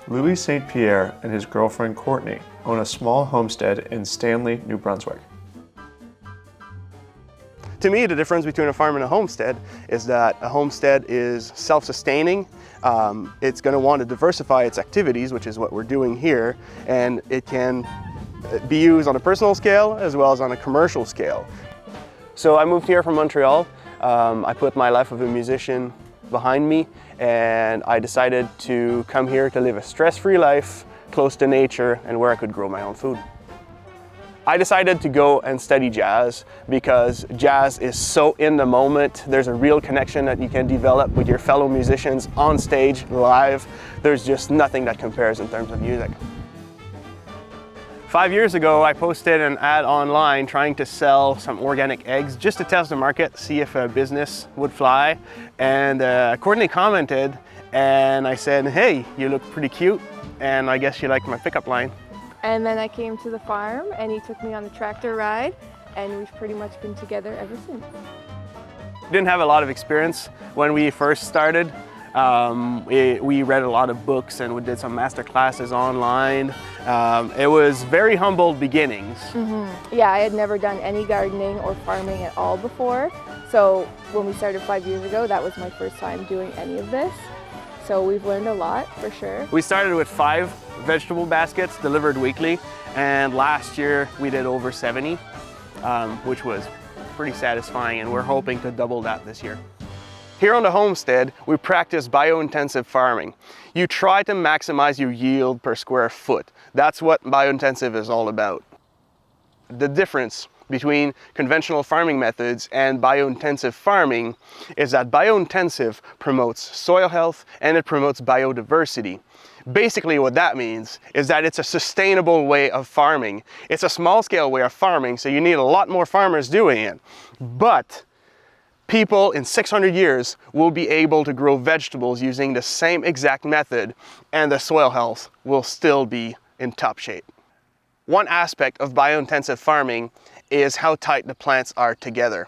Louis St. Pierre and his girlfriend Courtney own a small homestead in Stanley, New Brunswick. To me, the difference between a farm and a homestead is that a homestead is self-sustaining. It's going to want to diversify its activities, which is what we're doing here, and it can be used on a personal scale as well as on a commercial scale. So I moved here from Montreal. I put my life of a musician behind me, and I decided to come here to live a stress-free life, close to nature, and where I could grow my own food. I decided to go and study jazz because jazz is so in the moment. There's a real connection that you can develop with your fellow musicians on stage, live. There's just nothing that compares in terms of music. 5 years ago, I posted an ad online trying to sell some organic eggs just to test the market, see if a business would fly. And Courtney commented, and I said, "Hey, you look pretty cute, and I guess you like my pickup line." And then I came to the farm and he took me on a tractor ride, and we've pretty much been together ever since. Didn't have a lot of experience when we first started. We read a lot of books and we did some master classes online. It was very humble beginnings. Yeah, I had never done any gardening or farming at all before. So when we started 5 years ago, that was my first time doing any of this. So we've learned a lot for sure. We started with 5 vegetable baskets delivered weekly, and last year we did over 70, which was pretty satisfying, and we're hoping to double that this year. Here on the homestead, we practice biointensive farming. You try to maximize your yield per square foot. That's what biointensive is all about. The difference between conventional farming methods and biointensive farming is that biointensive promotes soil health and it promotes biodiversity. Basically what that means is that it's a sustainable way of farming. It's a small scale way of farming, so you need a lot more farmers doing it. But people in 600 years will be able to grow vegetables using the same exact method, and the soil health will still be in top shape. One aspect of biointensive farming is how tight the plants are together.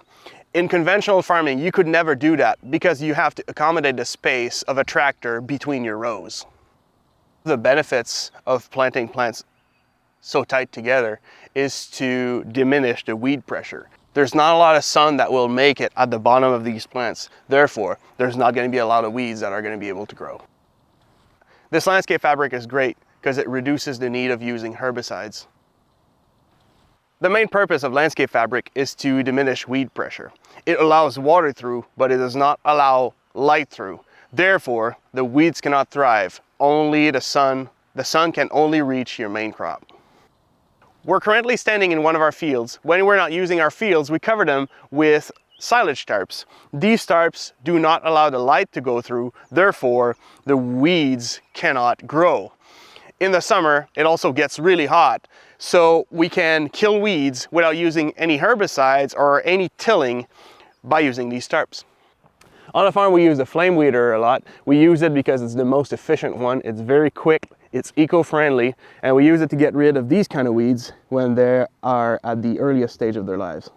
In conventional farming, you could never do that because you have to accommodate the space of a tractor between your rows. The benefits of planting plants so tight together is to diminish the weed pressure. There's not a lot of sun that will make it at the bottom of these plants. Therefore, there's not going to be a lot of weeds that are going to be able to grow. This landscape fabric is great because it reduces the need of using herbicides. The main purpose of landscape fabric is to diminish weed pressure. It allows water through, but it does not allow light through. Therefore, the weeds cannot thrive. Only the sun can only reach your main crop. We're currently standing in one of our fields. When we're not using our fields, we cover them with silage tarps. These tarps do not allow the light to go through, therefore the weeds cannot grow. In the summer, it also gets really hot, so we can kill weeds without using any herbicides or any tilling by using these tarps. On the farm, we use the flame weeder a lot. We use it because it's the most efficient one. It's very quick, it's eco-friendly, and we use it to get rid of these kind of weeds when they are at the earliest stage of their lives.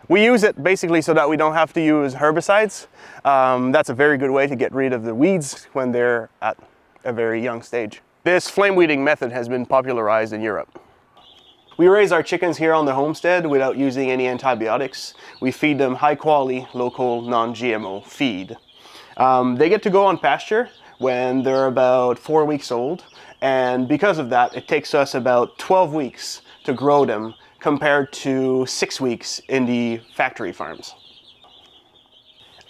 We use it basically so that we don't have to use herbicides. That's a very good way to get rid of the weeds when they're at a very young stage. This flame weeding method has been popularized in Europe. We raise our chickens here on the homestead without using any antibiotics. We feed them high quality, local, non-GMO feed. They get to go on pasture when they're about 4 weeks old, and because of that, it takes us about 12 weeks to grow them compared to 6 weeks in the factory farms.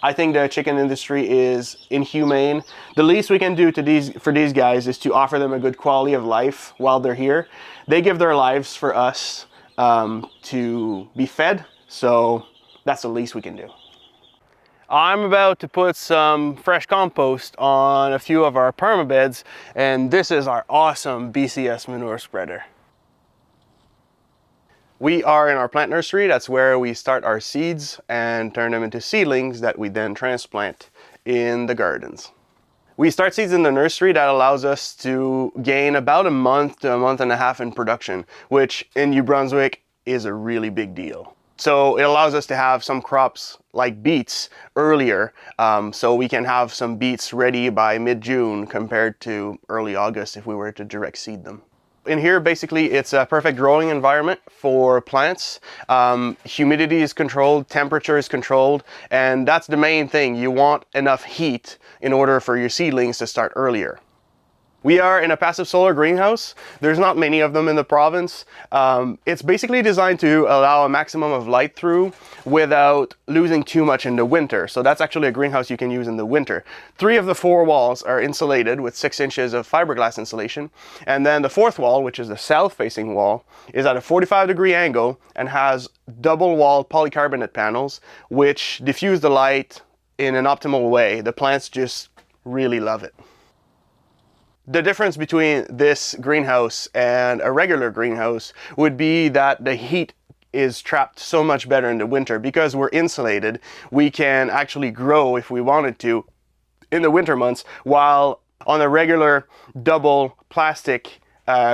I think the chicken industry is inhumane. The least we can do for these guys is to offer them a good quality of life while they're here. They give their lives for us to be fed, so that's the least we can do. I'm about to put some fresh compost on a few of our perma beds, and this is our awesome BCS manure spreader. We are in our plant nursery. That's where we start our seeds and turn them into seedlings that we then transplant in the gardens. We start seeds in the nursery. That allows us to gain about a month to a month and a half in production, which in New Brunswick is a really big deal. So it allows us to have some crops like beets earlier, so we can have some beets ready by mid-June compared to early August if we were to direct seed them. In here, basically, it's a perfect growing environment for plants. Humidity is controlled, temperature is controlled, and that's the main thing. You want enough heat in order for your seedlings to start earlier. We are in a passive solar greenhouse. There's not many of them in the province. It's basically designed to allow a maximum of light through without losing too much in the winter. So that's actually a greenhouse you can use in the winter. 3 of the 4 walls are insulated with 6 inches of fiberglass insulation. And then the 4th wall, which is the south-facing wall, is at a 45-degree angle and has double-walled polycarbonate panels, which diffuse the light in an optimal way. The plants just really love it. The difference between this greenhouse and a regular greenhouse would be that the heat is trapped so much better in the winter. Because we're insulated, we can actually grow if we wanted to in the winter months, while on a regular double plastic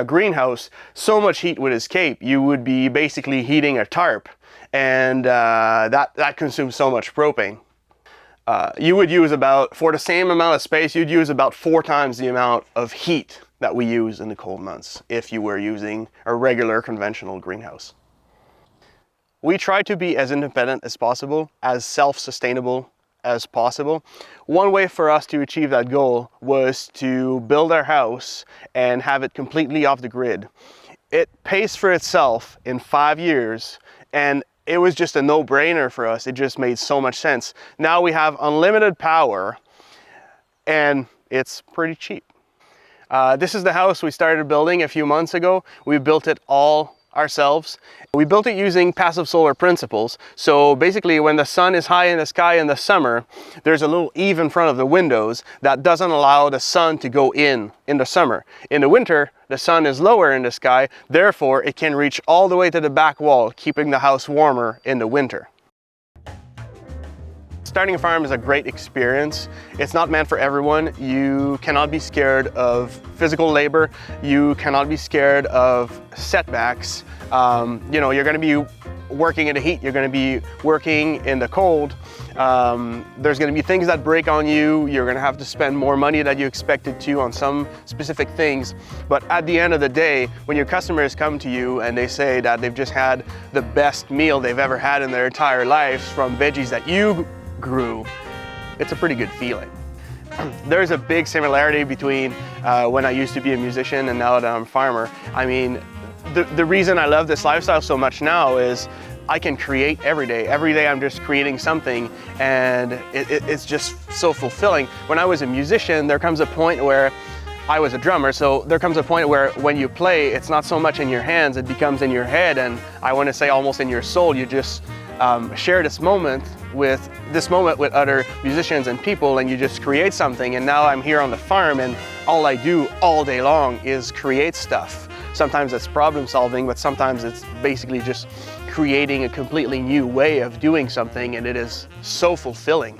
greenhouse, so much heat would escape. You would be basically heating a tarp, and that consumes so much propane. You would use for the same amount of space, you'd use about 4 times the amount of heat that we use in the cold months if you were using a regular conventional greenhouse. We try to be as independent as possible, as self-sustainable as possible. One way for us to achieve that goal was to build our house and have it completely off the grid. It pays for itself in 5 years, and it was just a no-brainer for us. It just made so much sense. Now we have unlimited power, and it's pretty cheap. This is the house we started building a few months ago. We built it all ourselves. We built it using passive solar principles. So basically, when the sun is high in the sky in the summer, there's a little eave in front of the windows that doesn't allow the sun to go in the summer. In the winter, the sun is lower in the sky, therefore it can reach all the way to the back wall, keeping the house warmer in the winter. Starting a farm is a great experience. It's not meant for everyone. You cannot be scared of physical labor. You cannot be scared of setbacks. You know, you're going to be working in the heat. You're going to be working in the cold. There's going to be things that break on you. You're going to have to spend more money than you expected to on some specific things. But at the end of the day, when your customers come to you and they say that they've just had the best meal they've ever had in their entire lives from veggies that you grew, it's a pretty good feeling. There's a big similarity between when I used to be a musician and now that I'm a farmer. I mean, the reason I love this lifestyle so much now is I can create every day. Every day I'm just creating something, and it's just so fulfilling. When I was a musician, there comes a point where I was a drummer, so there comes a point where when you play, it's not so much in your hands, it becomes in your head, and I want to say almost in your soul. You just share this moment with other musicians and people, and you just create something. And now I'm here on the farm, and all I do all day long is create stuff. Sometimes it's problem solving, but sometimes it's basically just creating a completely new way of doing something, and it is so fulfilling.